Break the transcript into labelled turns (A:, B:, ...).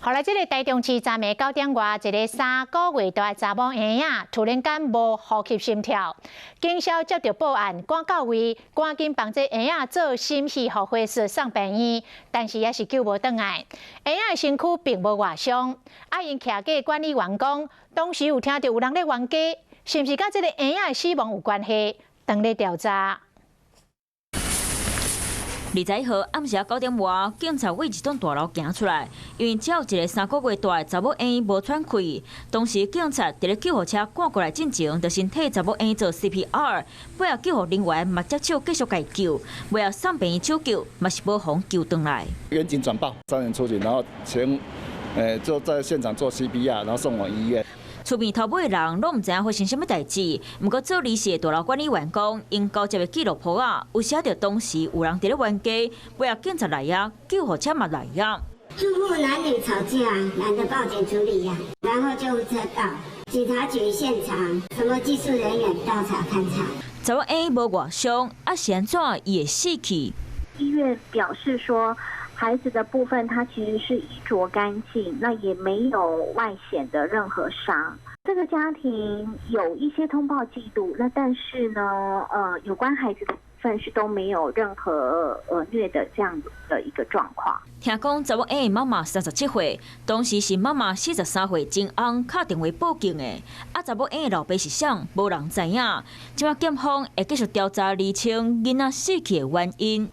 A: 后来，这个台中市昨暝9点外，一个3个月大的查某婴仔突然间无呼吸心跳，警消接到报案，赶到位，赶紧帮这婴仔做心肺复活术送病院，但是也是救无倒来。婴仔身躯并无外伤，因徛过管理员讲，当时有听到有人咧冤家，是毋是甲这个婴仔死亡有关系？当咧调查。
B: 21号暗时9点外，警察为一栋大楼行出来，因为只有一个3个月大的查某婴无喘气。当时警察伫咧救护车赶过来进前，就先替查某婴做 CPR， 尾后救护人员嘛接手继续解救，尾后送病院抢救，嘛是无妨救回来。
C: 远警转报3人出警，然后就在现场做 CPR， 然后送往医院。
B: 厝边头尾的人拢唔知影发生什么代志，不过做利息的大楼管理员讲，因交接的记录簿啊，有写到当时有人伫咧冤家，尾后警察来呀，救护车嘛来呀。
D: 住户男女吵架，男的报警处理呀，然后救护车到，警察局现场，什么技术人员到场勘查。
B: 查某婴无外伤，是安怎伊会死去？
E: 医院表示说。 孩子的部分，他其实是衣着干净，那也没有外显的任何伤。这个家庭有一些通报记录，那但是呢，有关孩子的部分是都没有任何虐的这样的一个状况。
B: 听讲查某婴的妈妈37岁，当时是妈妈43岁真翁打电话报警的，查某婴的老爸是谁，无人知影。今仔检方会继续调查厘清囡仔死去的原因。